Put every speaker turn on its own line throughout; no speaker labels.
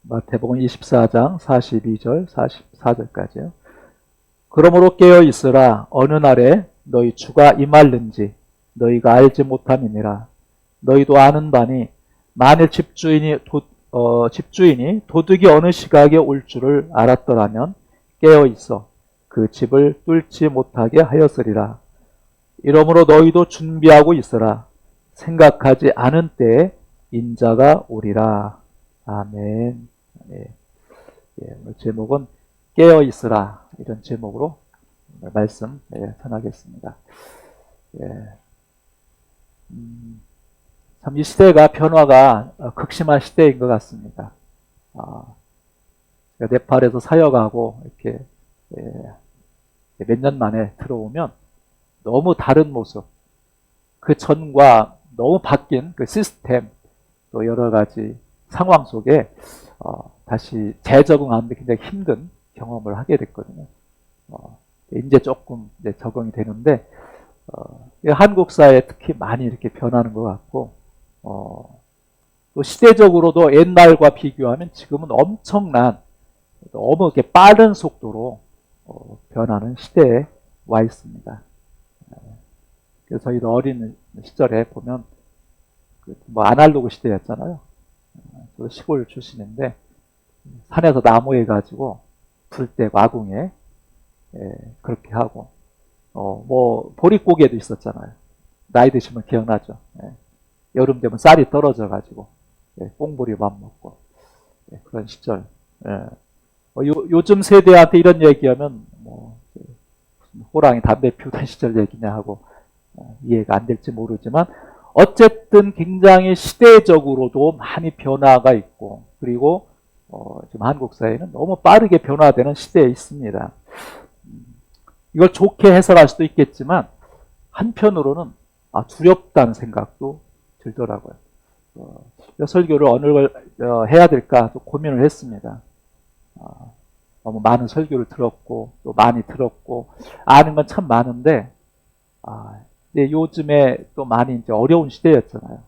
마태복음 24장 42절 44절까지요. 그러므로 깨어 있으라. 어느 날에 너희 주가 임할는지 너희가 알지 못함이니라. 너희도 아는 바니 만일 집주인이 도둑이 어느 시각에 올 줄을 알았더라면 깨어 있어 그 집을 뚫지 못하게 하였으리라. 이러므로 너희도 준비하고 있으라. 생각하지 않은 때에 인자가 오리라. 아멘. 예, 오늘 제목은 깨어 있으라, 이런 제목으로 말씀 전하겠습니다. 참 이 시대가 변화가 극심한 시대인 것 같습니다. 네팔에서 사역하고 이렇게 몇 년 만에 들어오면 너무 다른 모습, 그 전과 너무 바뀐 그 시스템, 또 여러 가지 상황 속에 다시 재적응하는데 굉장히 힘든 경험을 하게 됐거든요. 이제 조금 이제 적응이 되는데 한국 사회에 특히 많이 이렇게 변하는 것 같고, 또 시대적으로도 옛날과 비교하면 지금은 엄청난, 너무 이렇게 빠른 속도로 변하는 시대에 와 있습니다. 그래서 저희도 어린 시절에 보면 뭐 아날로그 시대였잖아요. 저도 시골 출신인데 산에서 나무에 가지고 불 때 와궁에 그렇게 하고, 뭐 보릿고개도 있었잖아요. 나이 드시면 기억나죠. 여름 되면 쌀이 떨어져 가지고 꽁보리밥 먹고 그런 시절. 요즘 세대한테 이런 얘기하면 뭐 호랑이 담배 피우던 시절 얘기냐 하고 이해가 안 될지 모르지만, 어쨌든 굉장히 시대적으로도 많이 변화가 있고, 그리고 지금 한국 사회는 너무 빠르게 변화되는 시대에 있습니다. 이걸 좋게 해석할 수도 있겠지만 한편으로는 두렵다는 생각도 들더라고요. 설교를 어느 걸 해야 될까 또 고민을 했습니다. 너무 많은 설교를 들었고 또 많이 들었고 아는 건 참 많은데, 근데 요즘에 또 많이 이제 어려운 시대였잖아요.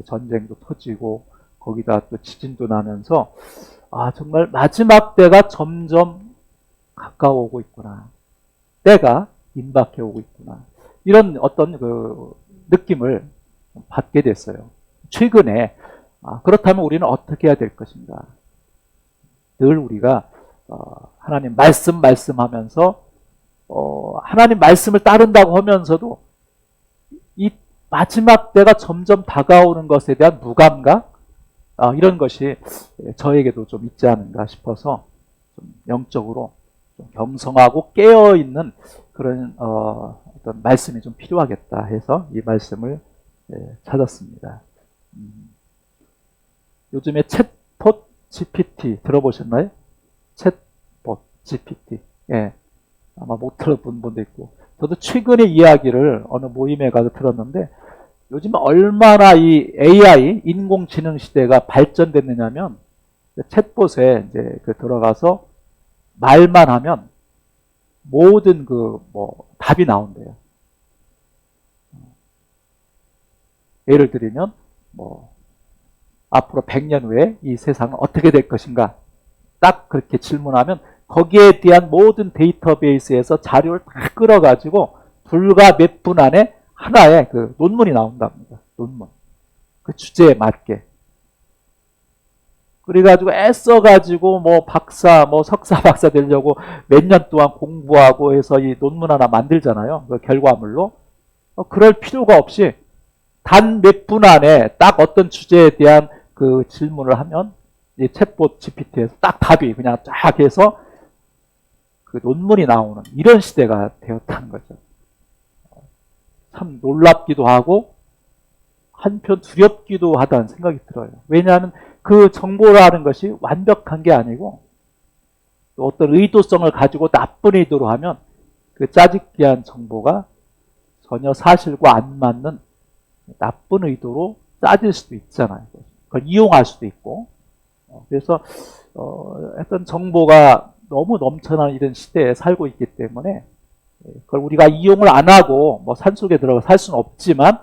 전쟁도 터지고 거기다 또 지진도 나면서 정말 마지막 때가 점점 가까워오고 있구나. 때가 임박해 오고 있구나. 이런 어떤 그 느낌을 받게 됐어요. 최근에. 그렇다면 우리는 어떻게 해야 될 것인가? 늘 우리가 하나님 말씀하면서 하나님 말씀을 따른다고 하면서도 이 마지막 때가 점점 다가오는 것에 대한 무감각, 이런 것이 저에게도 좀 있지 않은가 싶어서 좀 영적으로 좀 겸손하고 깨어있는 그런 어떤 말씀이 좀 필요하겠다 해서 이 말씀을 찾았습니다. 요즘에 챗봇 GPT 들어보셨나요? 챗봇 GPT. 아마 못 들어본 분도 있고, 저도 최근에 이야기를 어느 모임에 가서 들었는데, 요즘 얼마나 이 AI, 인공지능 시대가 발전됐느냐면, 챗봇에 이제 들어가서 말만 하면 모든 답이 나온대요. 예를 들면, 앞으로 100년 후에 이 세상은 어떻게 될 것인가? 딱 그렇게 질문하면 거기에 대한 모든 데이터베이스에서 자료를 다 끌어가지고 불과 몇 분 안에 하나의 그 논문이 나온답니다. 논문. 그 주제에 맞게. 그래가지고 애써가지고 석사 박사 되려고 몇 년 동안 공부하고 해서 이 논문 하나 만들잖아요. 그 결과물로. 그럴 필요가 없이 단 몇 분 안에 딱 어떤 주제에 대한 그 질문을 하면 이 챗봇 GPT에서 딱 답이 그냥 쫙 해서 그 논문이 나오는 이런 시대가 되었다는 거죠. 참 놀랍기도 하고 한편 두렵기도 하다는 생각이 들어요. 왜냐하면 그 정보라는 것이 완벽한 게 아니고, 또 어떤 의도성을 가지고 나쁜 의도로 하면 그 짜집기한 정보가 전혀 사실과 안 맞는 나쁜 의도로 짜질 수도 있잖아요. 그걸 이용할 수도 있고. 그래서 어떤 정보가 너무 넘쳐나는 이런 시대에 살고 있기 때문에 그걸 우리가 이용을 안 하고 산속에 들어가 살 수는 없지만,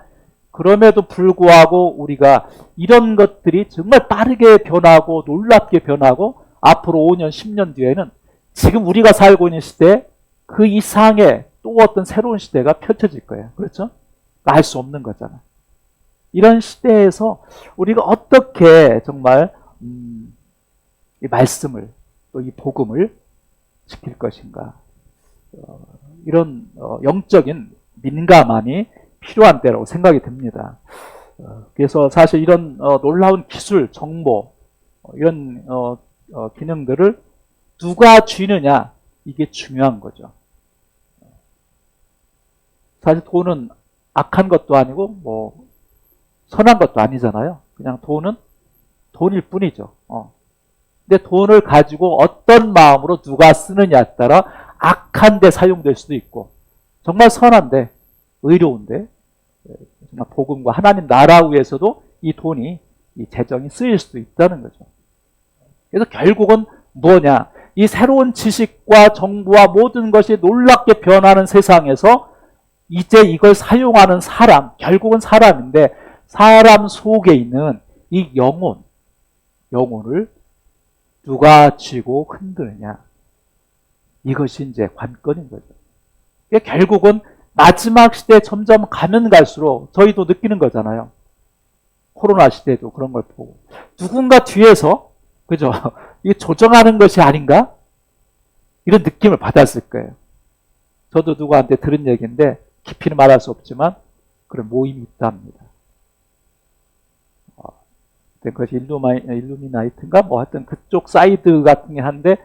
그럼에도 불구하고 우리가 이런 것들이 정말 빠르게 변하고 놀랍게 변하고 앞으로 5년, 10년 뒤에는 지금 우리가 살고 있는 시대 그 이상의 또 어떤 새로운 시대가 펼쳐질 거예요. 그렇죠? 알 수 없는 거잖아. 이런 시대에서 우리가 어떻게 정말 이 말씀을 또 이 복음을 지킬 것인가. 이런 영적인 민감함이 필요한 때라고 생각이 듭니다. 그래서 사실 이런 놀라운 기술, 정보 이런 기능들을 누가 쥐느냐 이게 중요한 거죠. 사실 돈은 악한 것도 아니고 뭐 선한 것도 아니잖아요. 그냥 돈은 돈일 뿐이죠. 근데 돈을 가지고 어떤 마음으로 누가 쓰느냐에 따라 악한 데 사용될 수도 있고 정말 선한데 의로운데 정말 복음과 하나님 나라 위해서도 이 돈이 이 재정이 쓰일 수도 있다는 거죠. 그래서 결국은 뭐냐? 이 새로운 지식과 정보와 모든 것이 놀랍게 변하는 세상에서 이제 이걸 사용하는 사람, 결국은 사람인데 사람 속에 있는 이 영혼을 누가 쥐고 흔드느냐. 이것이 이제 관건인 거죠. 결국은 마지막 시대에 점점 가면 갈수록 저희도 느끼는 거잖아요. 코로나 시대도 그런 걸 보고. 누군가 뒤에서, 그죠? 이게 조정하는 것이 아닌가? 이런 느낌을 받았을 거예요. 저도 누구한테 들은 얘기인데, 깊이는 말할 수 없지만, 그런 모임이 있답니다. 그것이 일루미나이트인가? 뭐 하여튼 그쪽 사이드 같은 게 한데,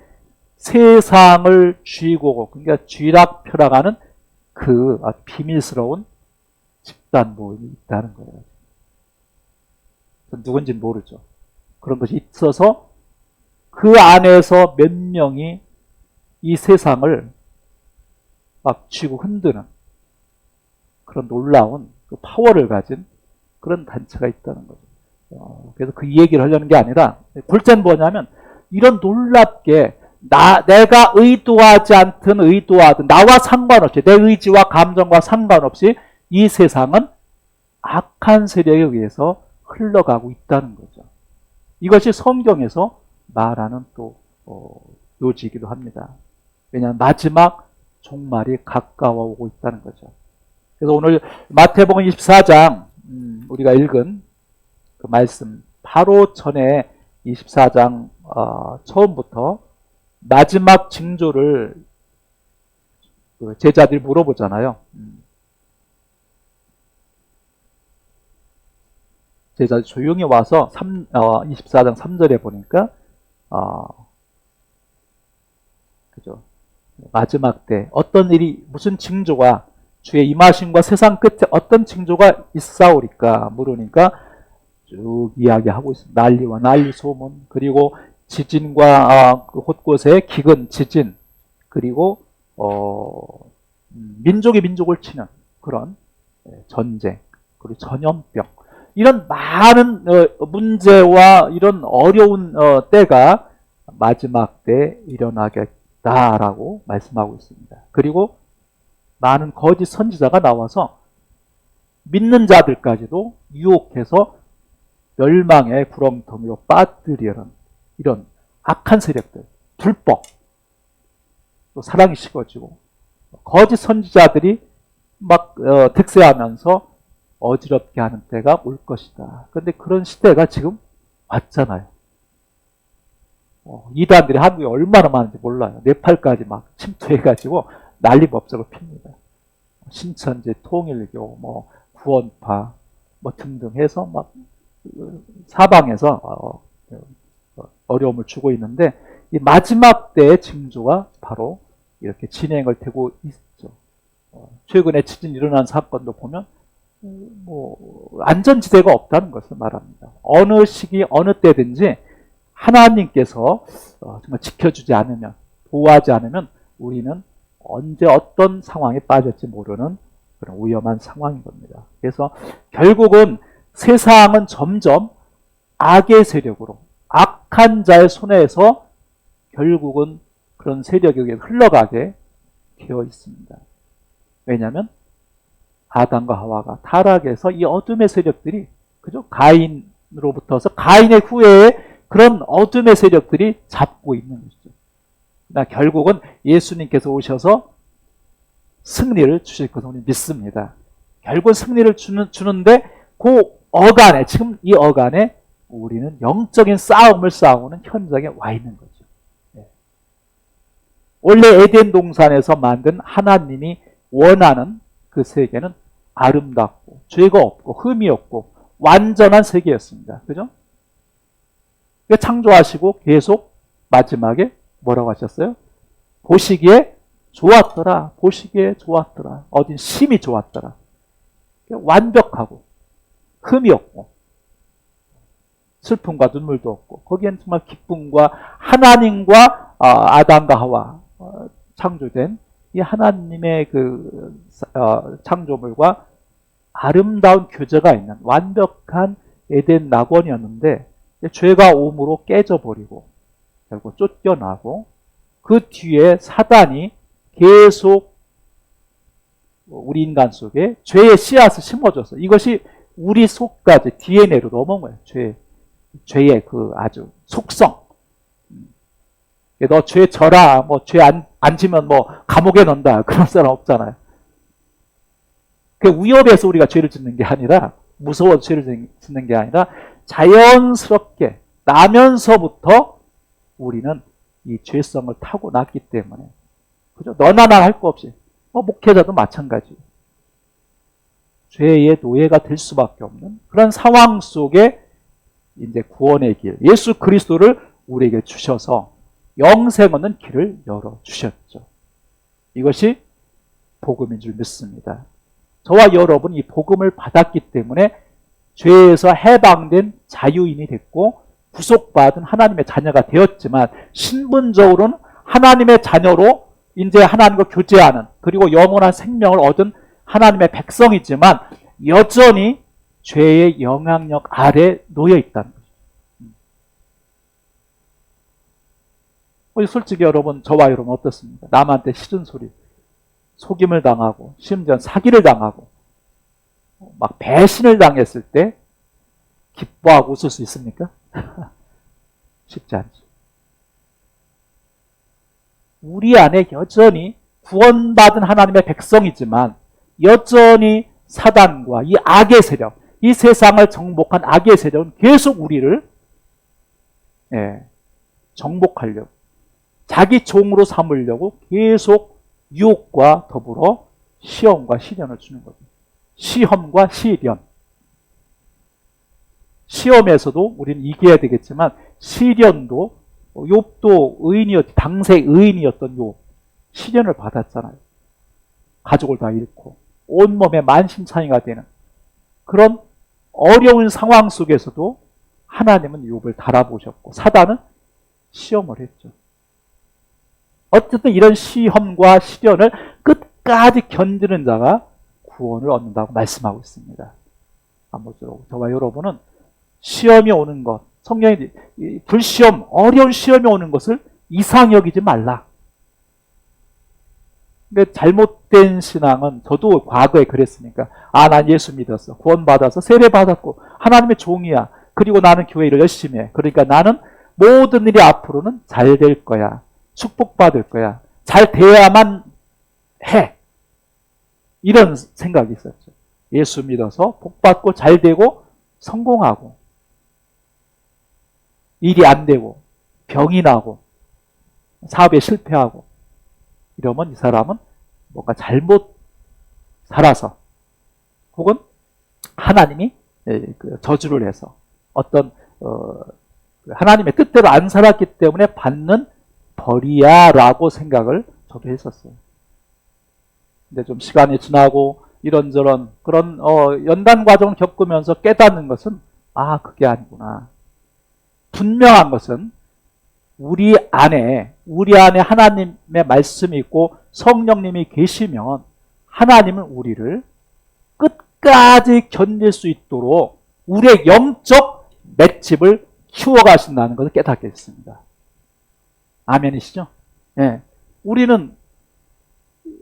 세상을 쥐고, 그러니까 쥐락펴락하는 그 비밀스러운 집단 모임이 있다는 거예요. 누군지는 모르죠. 그런 것이 있어서 그 안에서 몇 명이 이 세상을 막 쥐고 흔드는 그런 놀라운 그 파워를 가진 그런 단체가 있다는 거죠. 그래서 그 얘기를 하려는 게 아니라 골자는 뭐냐면 이런 놀랍게 내가 의도하지 않든 의도하든 나와 상관없이 내 의지와 감정과 상관없이 이 세상은 악한 세력에 의해서 흘러가고 있다는 거죠. 이것이 성경에서 말하는 또 요지이기도 합니다. 왜냐하면 마지막 종말이 가까워 오고 있다는 거죠. 그래서 오늘 마태복음 24장 우리가 읽은 그 말씀 바로 전에 24장 처음부터 마지막 징조를 제자들이 물어보잖아요. 제자들이 조용히 와서 24장 3절에 보니까 그죠? 마지막 때 어떤 일이 무슨 징조가 주의 임하심과 세상 끝에 어떤 징조가 있사오리까 물으니까 쭉 이야기하고 있습니다. 난리와 난리 소문 그리고 지진과 그 곳곳에 기근 지진 그리고 민족이 민족을 치는 그런 전쟁 그리고 전염병 이런 많은 문제와 이런 어려운 때가 마지막 때 일어나겠다라고 말씀하고 있습니다. 그리고 많은 거짓 선지자가 나와서 믿는 자들까지도 유혹해서 멸망의 구렁텅이로 빠뜨리려는 이런 악한 세력들, 불법, 또 사랑이 식어지고 거짓 선지자들이 막 득세하면서 어지럽게 하는 때가 올 것이다. 그런데 그런 시대가 지금 왔잖아요. 이단들이 한국에 얼마나 많은지 몰라요. 네팔까지 막 침투해가지고 난리법석을 핍니다. 신천지, 통일교, 뭐 구원파, 뭐 등등 해서 막 사방에서 어려움을 주고 있는데 이 마지막 때의 징조가 바로 이렇게 진행을 되고 있죠. 최근에 지진 일어난 사건도 보면 뭐 안전지대가 없다는 것을 말합니다. 어느 시기 어느 때든지 하나님께서 정말 지켜주지 않으면 보호하지 않으면 우리는 언제 어떤 상황에 빠질지 모르는 그런 위험한 상황인 겁니다. 그래서 결국은 세상은 점점 악의 세력으로 악한 자의 손에서 결국은 그런 세력에게 흘러가게 되어 있습니다. 왜냐하면 아담과 하와가 타락해서 이 어둠의 세력들이, 그죠? 가인으로부터서 가인의 후예에 그런 어둠의 세력들이 잡고 있는 것이죠. 그러나 결국은 예수님께서 오셔서 승리를 주실 것을 우리 믿습니다. 결국 승리를 주는데 그 어간에, 지금 이 어간에 우리는 영적인 싸움을 싸우는 현장에 와 있는 거죠. 원래 에덴 동산에서 만든 하나님이 원하는 그 세계는 아름답고 죄가 없고 흠이 없고 완전한 세계였습니다. 그죠? 창조하시고 계속 마지막에 뭐라고 하셨어요? 보시기에 좋았더라. 보시기에 좋았더라. 어딘 심히 좋았더라. 완벽하고 흠이 없고 슬픔과 눈물도 없고 거기엔 정말 기쁨과 하나님과 아담과 하와 창조된 이 하나님의 그 창조물과 아름다운 교제가 있는 완벽한 에덴 낙원이었는데 죄가 오므로 깨져버리고 결국 쫓겨나고 그 뒤에 사단이 계속 우리 인간 속에 죄의 씨앗을 심어줘서 이것이 우리 속까지 DNA로 넘어온 거예요. 죄의 그 아주 속성. 너 죄 져라, 뭐 죄 안 지면 뭐 감옥에 넣는다. 그런 사람 없잖아요. 그 위협에서 우리가 죄를 짓는 게 아니라, 무서워서 죄를 짓는 게 아니라 자연스럽게 나면서부터 우리는 이 죄성을 타고났기 때문에, 그죠? 너나 나 할 거 없이, 목회자도 마찬가지. 죄의 노예가 될 수밖에 없는 그런 상황 속에 이제 구원의 길, 예수 그리스도를 우리에게 주셔서 영생 얻는 길을 열어주셨죠. 이것이 복음인 줄 믿습니다. 저와 여러분 이 복음을 받았기 때문에 죄에서 해방된 자유인이 됐고 구속받은 하나님의 자녀가 되었지만 신분적으로는 하나님의 자녀로 이제 하나님과 교제하는 그리고 영원한 생명을 얻은 하나님의 백성이지만 여전히 죄의 영향력 아래 놓여 있다는 거죠. 솔직히 여러분, 저와 여러분 어떻습니까? 남한테 싫은 소리, 속임을 당하고 심지어 사기를 당하고 막 배신을 당했을 때 기뻐하고 웃을 수 있습니까? 쉽지 않죠. 우리 안에 여전히 구원받은 하나님의 백성이지만 여전히 사단과 이 악의 세력, 이 세상을 정복한 악의 세력은 계속 우리를 정복하려고, 자기 종으로 삼으려고 계속 유혹과 더불어 시험과 시련을 주는 거죠. 시험과 시련. 시험에서도 우리는 이겨야 되겠지만 시련도, 욥도 의인이었, 당세 의인이었던 욥, 시련을 받았잖아요. 가족을 다 잃고 온몸에 만신창이가 되는 그런 어려운 상황 속에서도 하나님은 욥을 달아보셨고 사단은 시험을 했죠. 어쨌든 이런 시험과 시련을 끝까지 견디는 자가 구원을 얻는다고 말씀하고 있습니다. 아무쪼록 저와 여러분은 시험이 오는 것, 성경이 불시험, 어려운 시험이 오는 것을 이상히 여기지 말라. 근데 잘못된 신앙은, 저도 과거에 그랬으니까, 난 예수 믿었어, 구원받아서 세례받았고 하나님의 종이야, 그리고 나는 교회 일을 열심히 해, 그러니까 나는 모든 일이 앞으로는 잘 될 거야, 축복받을 거야, 잘 돼야만 해, 이런 생각이 있었죠. 예수 믿어서 복받고 잘 되고 성공하고 일이 안 되고 병이 나고 사업에 실패하고 이러면 이 사람은 뭔가 잘못 살아서 혹은 하나님이 저주를 해서 어떤 하나님의 뜻대로 안 살았기 때문에 받는 벌이야 라고 생각을 저도 했었어요. 근데 좀 시간이 지나고 이런저런 그런 연단 과정을 겪으면서 깨닫는 것은 그게 아니구나. 분명한 것은 우리 안에 하나님의 말씀이 있고 성령님이 계시면 하나님은 우리를 끝까지 견딜 수 있도록 우리의 영적 맷집을 키워가신다는 것을 깨닫게 됐습니다. 아멘이시죠? 네. 우리는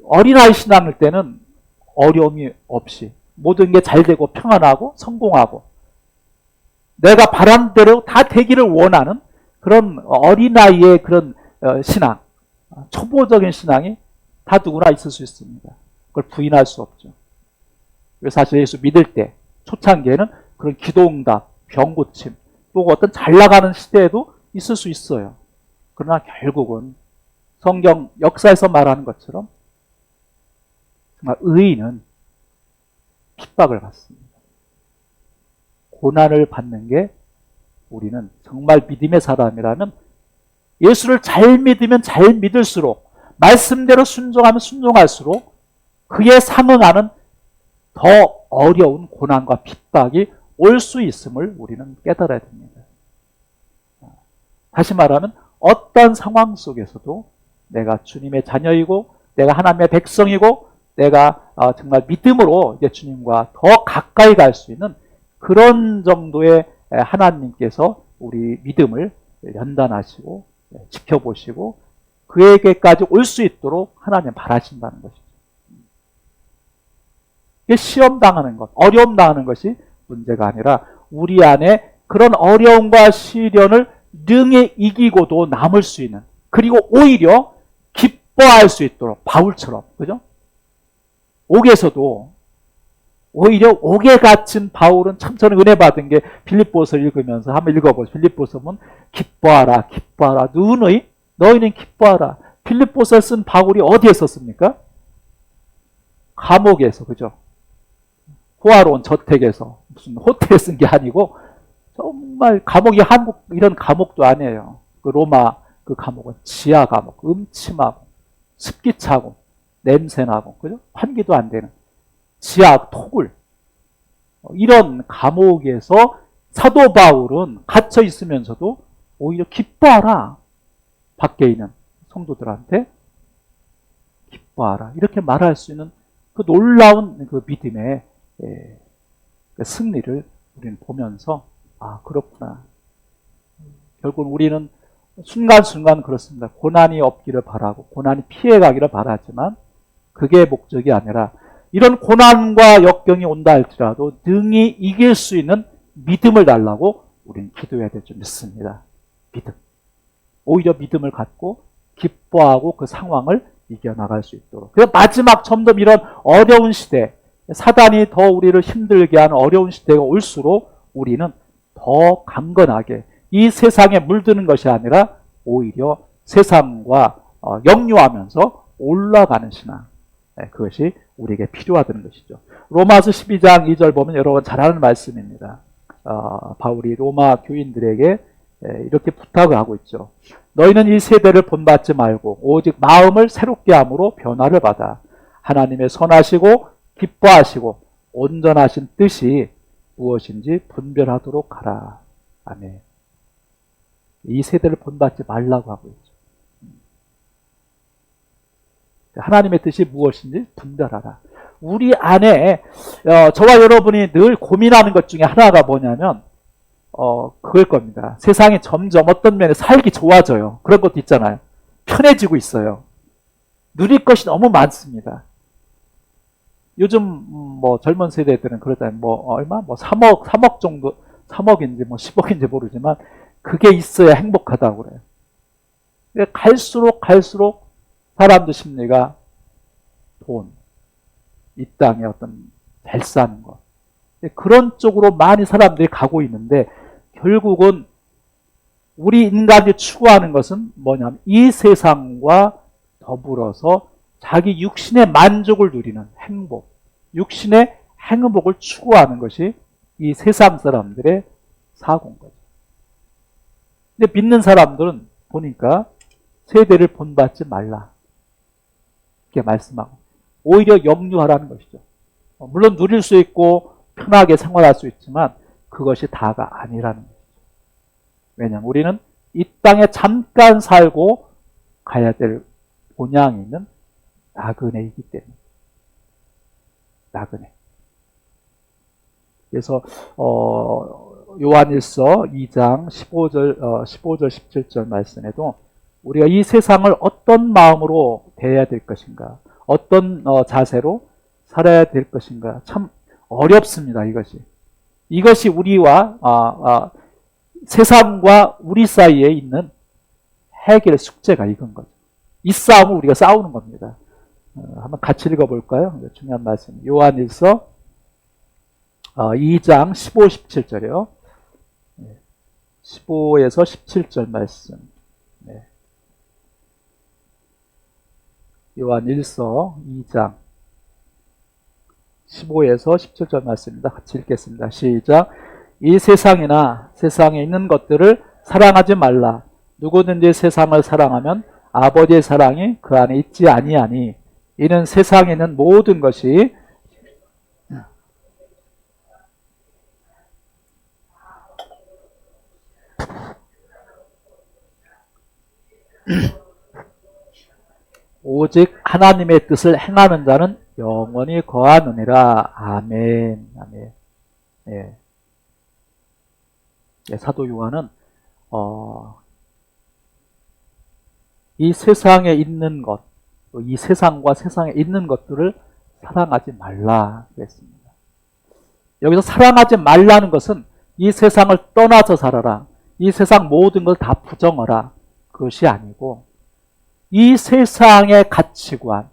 어린아이 신앙일 때는 어려움이 없이 모든 게 잘 되고 평안하고 성공하고 내가 바란 대로 다 되기를 원하는 그런 어린아이의 그런 신앙, 초보적인 신앙이 다 누구나 있을 수 있습니다. 그걸 부인할 수 없죠. 그래서 사실 예수 믿을 때 초창기에는 그런 기도응답, 병고침, 또 어떤 잘 나가는 시대에도 있을 수 있어요. 그러나 결국은 성경 역사에서 말하는 것처럼 정말 의인은 핍박을 받습니다. 고난을 받는 게 우리는 정말 믿음의 사람이라면 예수를 잘 믿으면 잘 믿을수록 말씀대로 순종하면 순종할수록 그에 상응하는 더 어려운 고난과 핍박이 올 수 있음을 우리는 깨달아야 됩니다. 다시 말하면 어떤 상황 속에서도 내가 주님의 자녀이고 내가 하나님의 백성이고 내가 정말 믿음으로 이제 주님과 더 가까이 갈 수 있는 그런 정도의 하나님께서 우리 믿음을 연단하시고 지켜보시고 그에게까지 올 수 있도록 하나님 바라신다는 것이죠. 시험 당하는 것, 어려움 당하는 것이 문제가 아니라 우리 안에 그런 어려움과 시련을 능히 이기고도 남을 수 있는, 그리고 오히려 기뻐할 수 있도록 바울처럼, 그죠? 옥에서도 오히려 옥에 갇힌 바울은 참 저는 은혜 받은 게 빌립보서 읽으면서 한번 읽어보세요. 빌립보서 보면 기뻐하라 기뻐하라 너희는 기뻐하라. 빌립보서 쓴 바울이 어디에 썼습니까? 감옥에서, 그죠? 호화로운 저택에서 무슨 호텔에 쓴 게 아니고 정말 감옥이 한국 이런 감옥도 아니에요. 그 로마 그 감옥은 지하 감옥, 음침하고 습기 차고 냄새나고, 그죠? 환기도 안 되는 지하 토굴, 이런 감옥에서 사도 바울은 갇혀 있으면서도 오히려 기뻐하라. 밖에 있는 성도들한테 기뻐하라. 이렇게 말할 수 있는 그 놀라운 그 믿음의 그 승리를 우리는 보면서 그렇구나. 결국 우리는 순간순간 그렇습니다. 고난이 없기를 바라고 고난이 피해가기를 바라지만 그게 목적이 아니라 이런 고난과 역경이 온다 할지라도 능히 이길 수 있는 믿음을 달라고 우리는 기도해야 될 줄 믿습니다. 믿음. 오히려 믿음을 갖고 기뻐하고 그 상황을 이겨나갈 수 있도록. 그래서 마지막 점점 이런 어려운 시대, 사단이 더 우리를 힘들게 하는 어려운 시대가 올수록 우리는 더 강건하게 이 세상에 물드는 것이 아니라 오히려 세상과 역류하면서 올라가는 신앙, 그것이 우리에게 필요하다는 것이죠. 로마서 12장 2절 보면 여러분 잘 아는 말씀입니다. 바울이 로마 교인들에게 이렇게 부탁을 하고 있죠. 너희는 이 세대를 본받지 말고 오직 마음을 새롭게 함으로 변화를 받아 하나님의 선하시고 기뻐하시고 온전하신 뜻이 무엇인지 분별하도록 하라. 아멘. 이 세대를 본받지 말라고 하고 있죠. 하나님의 뜻이 무엇인지 분별하라. 우리 안에 저와 여러분이 늘 고민하는 것 중에 하나가 뭐냐면 그걸 겁니다. 세상이 점점 어떤 면에 살기 좋아져요. 그런 것도 있잖아요. 편해지고 있어요. 누릴 것이 너무 많습니다. 요즘 뭐 젊은 세대들은 그러잖아요. 얼마? 3억 정도, 3억인지 10억인지 모르지만 그게 있어야 행복하다고 그래요. 갈수록 사람들 심리가 돈, 이 땅에 어떤 잘 사는 것, 그런 쪽으로 많이 사람들이 가고 있는데 결국은 우리 인간이 추구하는 것은 뭐냐면 이 세상과 더불어서 자기 육신의 만족을 누리는 행복, 육신의 행복을 추구하는 것이 이 세상 사람들의 사고인 거죠. 근데 믿는 사람들은 보니까 세대를 본받지 말라 이렇게 말씀하고 오히려 역류하라는 것이죠. 물론 누릴 수 있고 편하게 생활할 수 있지만 그것이 다가 아니라는 것이죠. 왜냐하면 우리는 이 땅에 잠깐 살고 가야 될 본향이 있는 나그네이기 때문에. 나그네. 그래서 요한일서 2장 15절 17절 말씀에도 우리가 이 세상을 어떤 마음으로 대해야 될 것인가, 어떤 자세로 살아야 될 것인가? 참 어렵습니다. 이것이 우리와 세상과 우리 사이에 있는 해결의 숙제가 이건 거죠. 이 싸움을 우리가 싸우는 겁니다. 한번 같이 읽어볼까요? 중요한 말씀. 요한일서 2장 15, 17절이요. 15에서 17절 말씀. 네. 요한일서 2장 15에서 17절 말씀입니다. 같이 읽겠습니다. 시작. 이 세상이나 세상에 있는 것들을 사랑하지 말라. 누구든지 세상을 사랑하면 아버지의 사랑이 그 안에 있지 아니하니 이는 세상에 있는 모든 것이 오직 하나님의 뜻을 행하는 자는 영원히 거하느니라. 아멘. 아멘. 예. 사도 요한은 이 세상에 있는 것, 이 세상과 세상에 있는 것들을 사랑하지 말라 그랬습니다. 여기서 사랑하지 말라는 것은 이 세상을 떠나서 살아라, 이 세상 모든 걸 다 부정하라, 그것이 아니고 이 세상의 가치관,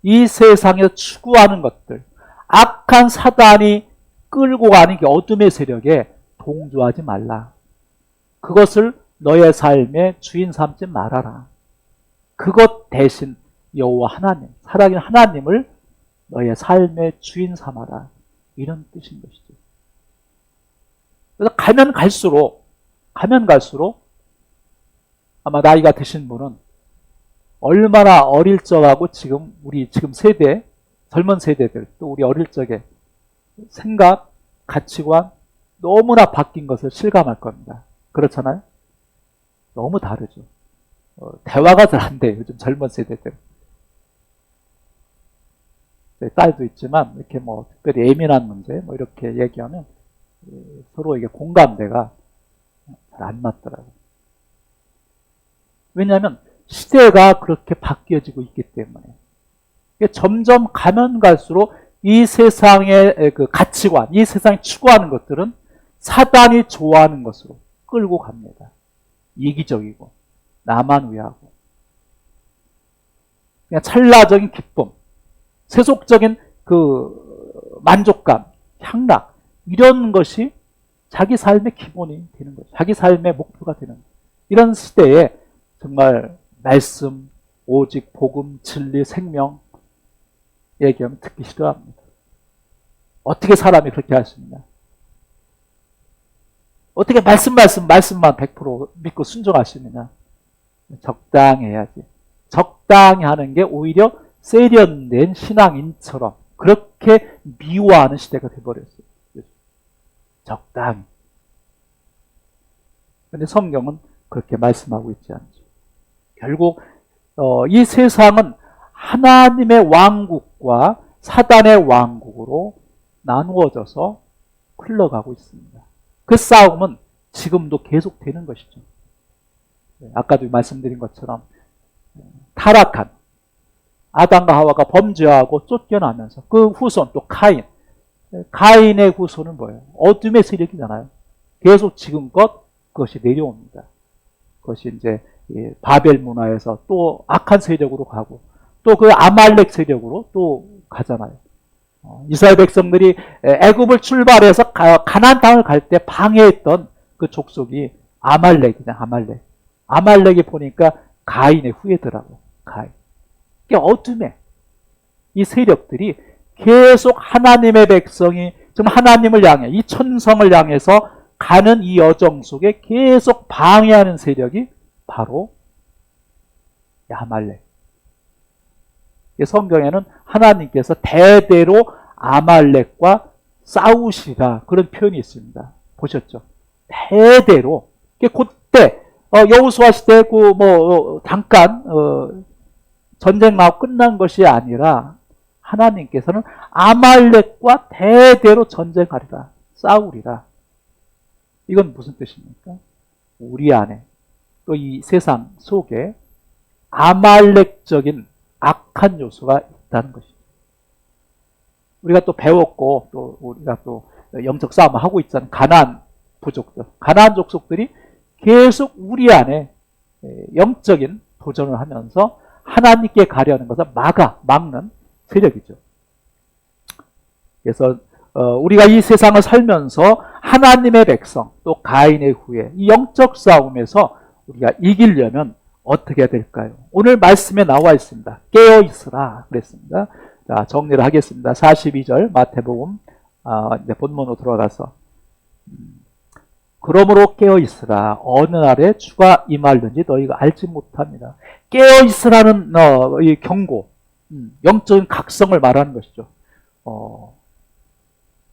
이 세상에서 추구하는 것들, 악한 사단이 끌고 가는 게 어둠의 세력에 동조하지 말라. 그것을 너의 삶의 주인 삼지 말아라. 그것 대신 여호와 하나님, 살아계신 하나님을 너의 삶의 주인 삼아라. 이런 뜻인 것이죠. 그래서 가면 갈수록 아마 나이가 드신 분은 얼마나 어릴 적하고 우리 지금 세대, 젊은 세대들, 또 우리 어릴 적에 생각, 가치관 너무나 바뀐 것을 실감할 겁니다. 그렇잖아요? 너무 다르죠. 대화가 잘 안 돼요. 요즘 젊은 세대들. 딸도 있지만 이렇게 특별히 예민한 문제 이렇게 얘기하면 서로 이게 공감대가 잘 안 맞더라고요. 왜냐하면 시대가 그렇게 바뀌어지고 있기 때문에 점점 가면 갈수록 이 세상의 그 가치관, 이 세상이 추구하는 것들은 사단이 좋아하는 것으로 끌고 갑니다. 이기적이고 나만 위하고 그냥 찰나적인 기쁨, 세속적인 그 만족감, 향락 이런 것이 자기 삶의 기본이 되는 거죠. 자기 삶의 목표가 되는 거죠. 이런 시대에 정말 말씀, 오직 복음, 진리, 생명 얘기하면 듣기 싫어합니다. 어떻게 사람이 그렇게 할 수 있냐? 어떻게 말씀만 100% 믿고 순종할 수 있느냐? 적당히 해야지. 적당히 하는 게 오히려 세련된 신앙인처럼 그렇게 미워하는 시대가 돼버렸어요. 적당히. 그런데 성경은 그렇게 말씀하고 있지 않죠. 결국 이 세상은 하나님의 왕국과 사단의 왕국으로 나누어져서 흘러가고 있습니다. 그 싸움은 지금도 계속되는 것이죠. 아까도 말씀드린 것처럼 타락한 아담과 하와가 범죄하고 쫓겨나면서 그 후손 또 가인의 후손은 뭐예요? 어둠의 세력이잖아요. 계속 지금껏 그것이 내려옵니다. 그것이 이제 바벨 문화에서 또 악한 세력으로 가고 또 그 아말렉 세력으로 또 가잖아요. 이스라엘 백성들이 애굽을 출발해서 가나안 땅을 갈 때 방해했던 그 족속이 아말렉이잖아요. 아말렉이 보니까 가인의 후예더라고요. 가인. 그러니까 어둠에 이 세력들이 계속 하나님의 백성이 지금 하나님을 향해 이 천성을 향해서 가는 이 여정 속에 계속 방해하는 세력이 바로 아말렉. 성경에는 하나님께서 대대로 아말렉과 싸우시라 그런 표현이 있습니다. 보셨죠? 대대로. 그때 여호수아 시대 잠깐 전쟁 나고 끝난 것이 아니라 하나님께서는 아말렉과 대대로 전쟁하리라, 싸우리라. 이건 무슨 뜻입니까? 우리 안에 또 이 세상 속에 아말렉적인 악한 요소가 있다는 것입니다. 우리가 또 배웠고 또 우리가 또 영적 싸움을 하고 있잖아요. 가나안 부족들, 가나안 족속들이 계속 우리 안에 영적인 도전을 하면서 하나님께 가려는 것을 막는 세력이죠. 그래서 우리가 이 세상을 살면서 하나님의 백성 또 가인의 후예 이 영적 싸움에서 우리가 이기려면 어떻게 해야 될까요? 오늘 말씀에 나와 있습니다. 깨어 있으라 그랬습니다. 자, 정리를 하겠습니다. 42절 마태복음 이제 본문으로 들어가서 그러므로 깨어 있으라 어느 날에 주가 임하려는지 너희가 알지 못합니다. 깨어 있으라는 이 경고, 영적인 각성을 말하는 것이죠.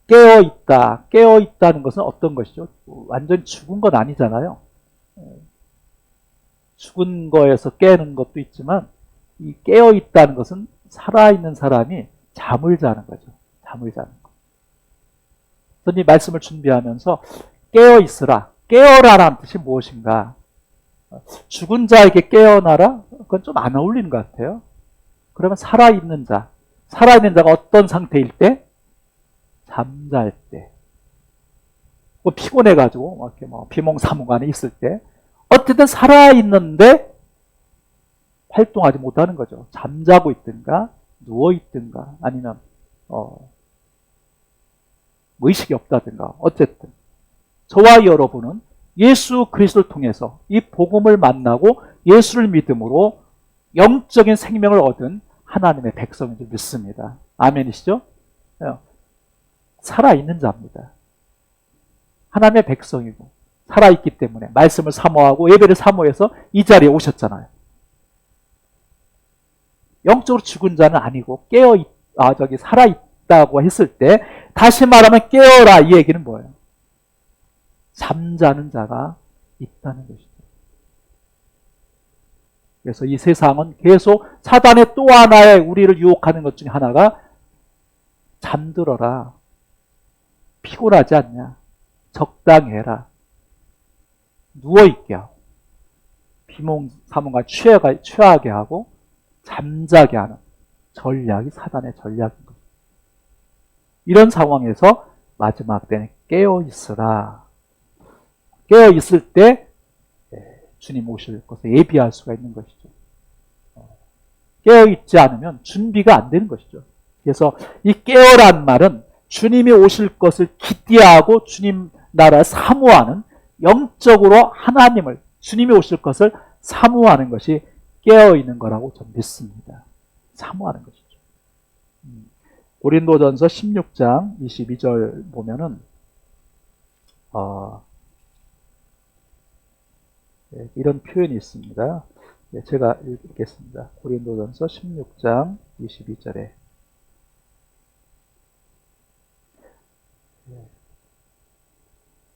깨어 있다, 깨어 있다는 것은 어떤 것이죠? 완전히 죽은 건 아니잖아요. 죽은 거에서 깨는 것도 있지만 이 깨어 있다는 것은 살아있는 사람이 잠을 자는 거죠. 잠을 자는 거. 그래서 이 말씀을 준비하면서 깨어 있으라, 깨어라라는 뜻이 무엇인가? 죽은 자에게 깨어나라? 그건 좀 안 어울리는 것 같아요. 그러면 살아있는 자가 어떤 상태일 때? 잠잘 때. 피곤해가지고 이렇게 비몽사몽 안에 있을 때 어쨌든 살아있는데 활동하지 못하는 거죠. 잠자고 있든가 누워있든가 아니면 의식이 없다든가 어쨌든 저와 여러분은 예수 그리스도를 통해서 이 복음을 만나고 예수를 믿음으로 영적인 생명을 얻은 하나님의 백성인 줄 믿습니다. 아멘이시죠? 살아있는 자입니다. 하나님의 백성이고 살아있기 때문에 말씀을 사모하고 예배를 사모해서 이 자리에 오셨잖아요. 영적으로 죽은 자는 아니고 살아있다고 했을 때 다시 말하면 깨어라 이 얘기는 뭐예요? 잠자는 자가 있다는 것이죠. 그래서 이 세상은 계속 사단의 또 하나의 우리를 유혹하는 것 중에 하나가 잠들어라. 피곤하지 않냐? 적당히 해라. 누워있게 하고 비몽사몽과 취하게 하고 잠자게 하는 전략이 사단의 전략인 거죠. 이런 상황에서 마지막 때는 깨어있으라. 깨어있을 때 주님 오실 것을 예비할 수가 있는 것이죠. 깨어있지 않으면 준비가 안 되는 것이죠. 그래서 이 깨어란 말은 주님이 오실 것을 기대하고 주님 나라를 사모하는 영적으로 하나님을 주님이 오실 것을 사모하는 것이 깨어있는 거라고 저는 믿습니다. 사모하는 것이죠. 고린도전서 16장 22절 보면은 이런 표현이 있습니다. 제가 읽겠습니다. 고린도전서 16장 22절에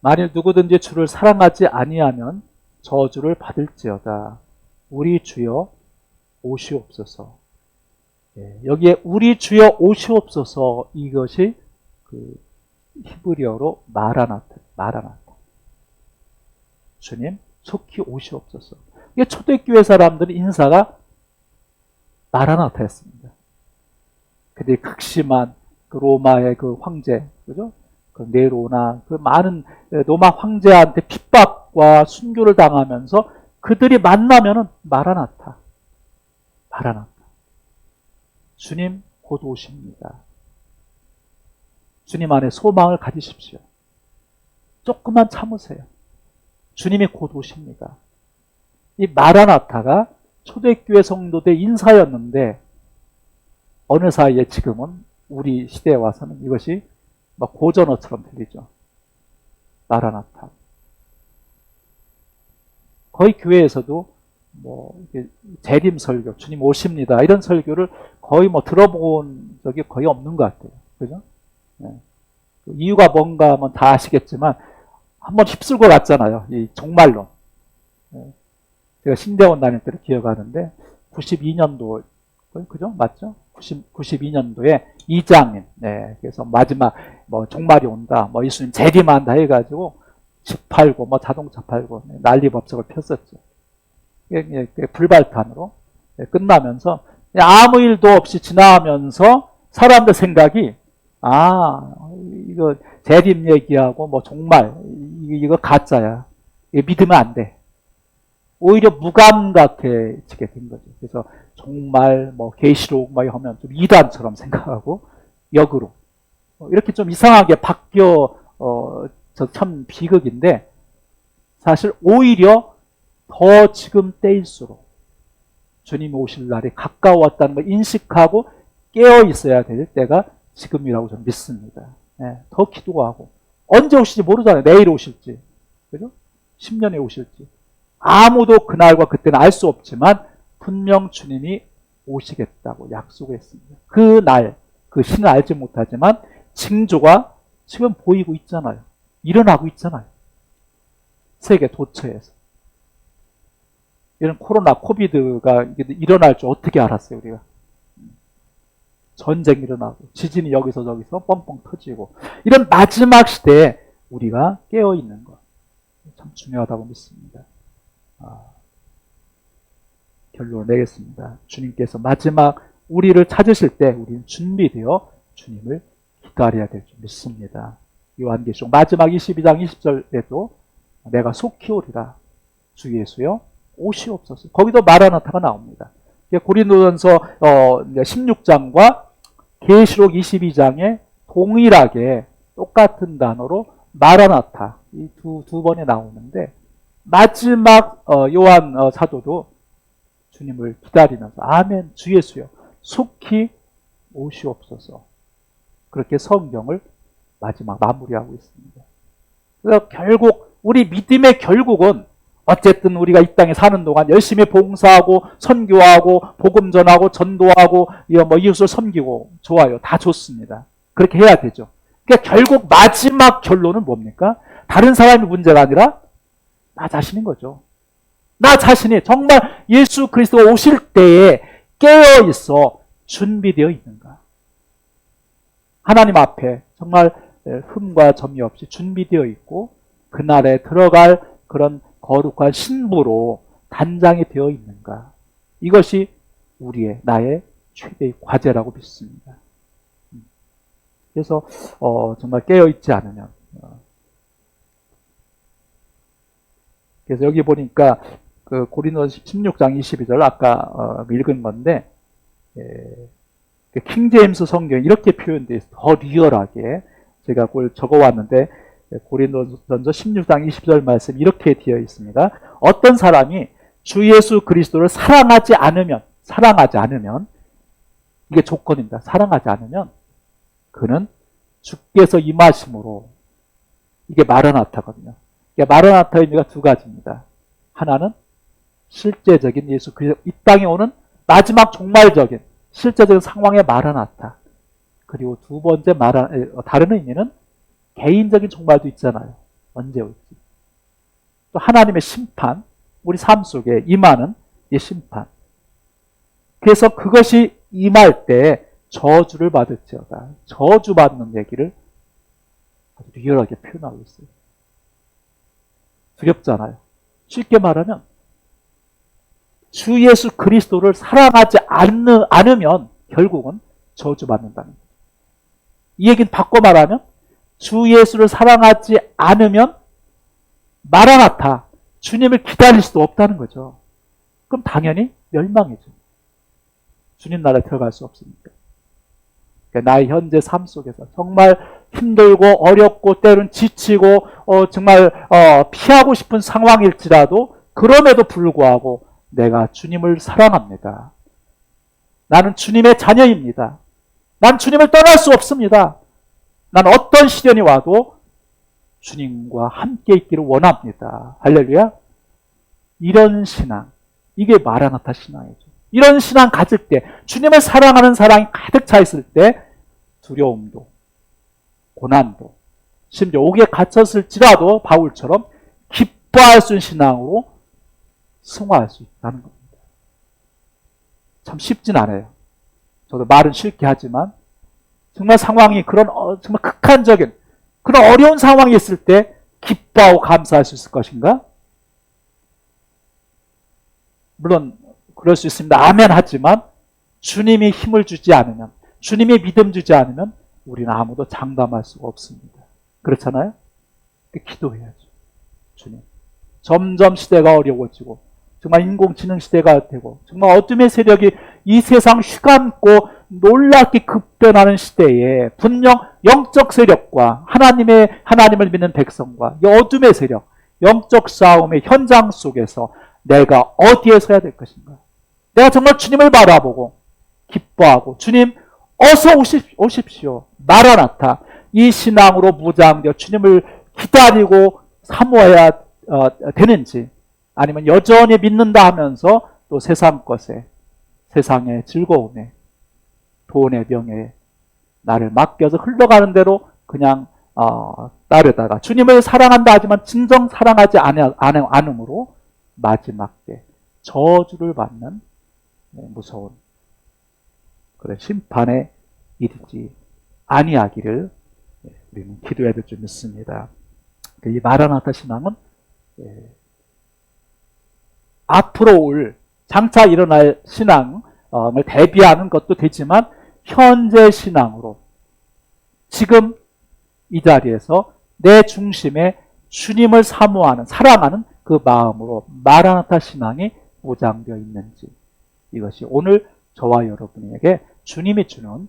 만일 누구든지 주를 사랑하지 아니하면 저주를 받을지어다. 우리 주여 오시옵소서. 여기에 우리 주여 오시옵소서 이것이 그 히브리어로 마라나타. 주님 속히 오시옵소서. 이게 초대교회 사람들의 인사가 마라나타였습니다. 근데 극심한 그 로마의 그 황제, 그죠? 그 네로나 그 많은 로마 황제한테 핍박과 순교를 당하면서 그들이 만나면은 마라나타. 주님 곧 오십니다. 주님 안에 소망을 가지십시오. 조금만 참으세요. 주님이 곧 오십니다. 이 마라나타가 초대교회 성도들의 인사였는데 어느 사이에 지금은 우리 시대에 와서는 이것이 막 고전어처럼 들리죠. 마라나타. 거의 교회에서도 재림 설교, 주님 오십니다. 이런 설교를 거의 들어본 적이 거의 없는 것 같아요. 그죠? 네. 이유가 뭔가 하면 다 아시겠지만 한번 휩쓸고 갔잖아요. 이 종말론. 네. 제가 신대원 다닐 때를 기억하는데 92년도 그죠? 맞죠? 92년도에 이장님, 네, 그래서 마지막 종말이 온다, 예수님 재림한다 해가지고 집 팔고 자동차 팔고 난리법석을 폈었죠. 불발판으로 끝나면서 아무 일도 없이 지나면서 사람들 생각이 아, 이거 재림 얘기하고 뭐 종말 이거 가짜야. 이거 믿으면 안 돼. 오히려 무감각해지게 된 거죠. 그래서 종말, 뭐 계시록 막 하면 좀 이단처럼 생각하고 역으로 이렇게 좀 이상하게 바뀌어 저 참 비극인데 사실 오히려 더 지금 때일수록 주님이 오실 날이 가까웠다는 걸 인식하고 깨어 있어야 될 때가 지금이라고 저는 믿습니다. 예, 더 기도하고 언제 오실지 모르잖아요. 내일 오실지, 그죠? 10년에 오실지 아무도 그날과 그때는 알 수 없지만 분명 주님이 오시겠다고 약속했습니다. 그 날, 그 신을 알지 못하지만 징조가 지금 보이고 있잖아요. 일어나고 있잖아요. 세계 도처에서. 이런 코로나, 코비드가 일어날 줄 어떻게 알았어요, 우리가? 전쟁이 일어나고, 지진이 여기서 저기서 뻥뻥 터지고, 이런 마지막 시대에 우리가 깨어있는 것. 참 중요하다고 믿습니다. 결론을 내겠습니다. 주님께서 마지막 우리를 찾으실 때 우리는 준비되어 주님을 기다려야 될 줄 믿습니다. 요한계시록 마지막 22장 20절에도 내가 속히 오리라 주 예수여 오시옵소서. 거기도 마라나타가 나옵니다. 고린도전서 16장과 계시록 22장에 동일하게 똑같은 단어로 마라나타 이 두 번이 나오는데 마지막 요한 사도도 주님을 기다리면서 아멘 주 예수여 속히 오시옵소서 그렇게 성경을 마지막 마무리하고 있습니다. 그래서 결국 우리 믿음의 결국은 어쨌든 우리가 이 땅에 사는 동안 열심히 봉사하고 선교하고 복음 전하고 전도하고 뭐 이웃을 섬기고 좋아요. 다 좋습니다. 그렇게 해야 되죠. 그러니까 결국 마지막 결론은 뭡니까? 다른 사람이 문제가 아니라 나 자신인 거죠. 나 자신이 정말 예수 그리스도가 오실 때에 깨어 있어 준비되어 있는가? 하나님 앞에 정말 흠과 점이 없이 준비되어 있고 그날에 들어갈 그런 거룩한 신부로 단장이 되어 있는가? 이것이 나의 최대의 과제라고 믿습니다. 그래서 정말 깨어 있지 않으면 그래서 여기 보니까 그 고린도서 16장 22절 아까 읽은 건데 킹제임스 성경에 이렇게 표현되어 있어요. 더 리얼하게 제가 그걸 적어왔는데 고린도전서 16장 20절 말씀 이렇게 되어 있습니다. 어떤 사람이 주 예수 그리스도를 사랑하지 않으면 이게 조건입니다. 사랑하지 않으면 그는 주께서 임하심으로 이게 마라나타거든요. 마라나타의 의미가 두 가지입니다. 하나는 실제적인 예수 그리스도 이 땅에 오는 마지막 종말적인 실제적인 상황의 마라나타. 그리고 두 번째 다른 의미는 개인적인 종말도 있잖아요. 언제 올지. 또 하나님의 심판, 우리 삶 속에 임하는 이 심판. 그래서 그것이 임할 때 저주를 받을지어다. 저주받는 얘기를 아주 리얼하게 표현하고 있어요. 두렵잖아요. 쉽게 말하면 주 예수 그리스도를 사랑하지 않으면 결국은 저주받는다는 거예요. 이 얘기는 바꿔 말하면 주 예수를 사랑하지 않으면 마라나타 주님을 기다릴 수도 없다는 거죠. 그럼 당연히 멸망이죠. 주님 나라에 들어갈 수 없으니까. 그러니까 나의 현재 삶 속에서 정말 힘들고 어렵고 때로는 지치고 정말 피하고 싶은 상황일지라도 그럼에도 불구하고 내가 주님을 사랑합니다. 나는 주님의 자녀입니다. 난 주님을 떠날 수 없습니다. 난 어떤 시련이 와도 주님과 함께 있기를 원합니다. 할렐루야. 이런 신앙, 이게 마라나타 신앙이죠. 이런 신앙 가질 때, 주님을 사랑하는 사랑이 가득 차 있을 때 두려움도, 고난도, 심지어 옥에 갇혔을지라도 바울처럼 기뻐할 수 있는 신앙으로 승화할 수 있다는 겁니다. 참 쉽진 않아요. 저도 말은 쉽게 하지만 정말 상황이 그런 정말 극한적인 그런 어려운 상황이 있을 때 기뻐하고 감사할 수 있을 것인가? 물론 그럴 수 있습니다. 아멘 하지만 주님이 힘을 주지 않으면, 주님이 믿음 주지 않으면 우리는 아무도 장담할 수가 없습니다. 그렇잖아요? 기도해야죠. 주님, 점점 시대가 어려워지고 정말 인공지능 시대가 되고 정말 어둠의 세력이 이 세상 휘감고 놀랍게 급변하는 시대에 분명 영적 세력과 하나님을 믿는 백성과 이 어둠의 세력, 영적 싸움의 현장 속에서 내가 어디에 서야 될 것인가? 내가 정말 주님을 바라보고 기뻐하고 주님 어서 오십시오. 마라나타. 이 신앙으로 무장되어 주님을 기다리고 사모해야 되는지, 아니면 여전히 믿는다 하면서 또 세상 것에, 세상의 즐거움에, 돈의 병에 나를 맡겨서 흘러가는 대로 그냥 따르다가 주님을 사랑한다 하지만 진정 사랑하지 않음으로 마지막 때 저주를 받는 무서운 그런 심판에 이르지 아니하기를 우리는 기도해야 될 줄 믿습니다. 이 마라나타 신앙은 앞으로 올 장차 일어날 신앙을 대비하는 것도 되지만 현재 신앙으로 지금 이 자리에서 내 중심에 주님을 사모하는 사랑하는 그 마음으로 마라나타 신앙이 보장되어 있는지, 이것이 오늘 저와 여러분에게 주님이 주는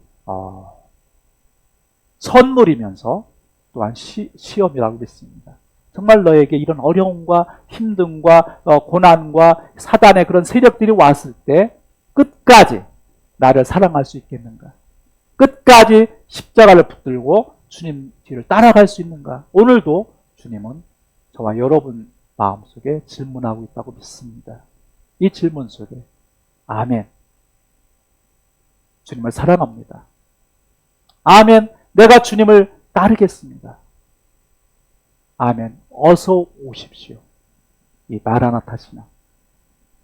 선물이면서 또한 시험이라고 믿습니다. 정말 너에게 이런 어려움과 힘듦과 고난과 사단의 그런 세력들이 왔을 때 끝까지 나를 사랑할 수 있겠는가? 끝까지 십자가를 붙들고 주님 뒤를 따라갈 수 있는가? 오늘도 주님은 저와 여러분 마음속에 질문하고 있다고 믿습니다. 이 질문 속에 아멘, 주님을 사랑합니다. 아멘, 내가 주님을 따르겠습니다. 아멘, 어서 오십시오. 이 마라나타 신앙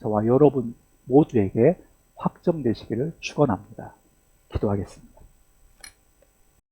저와 여러분 모두에게 확정되시기를 축원합니다. 기도하겠습니다.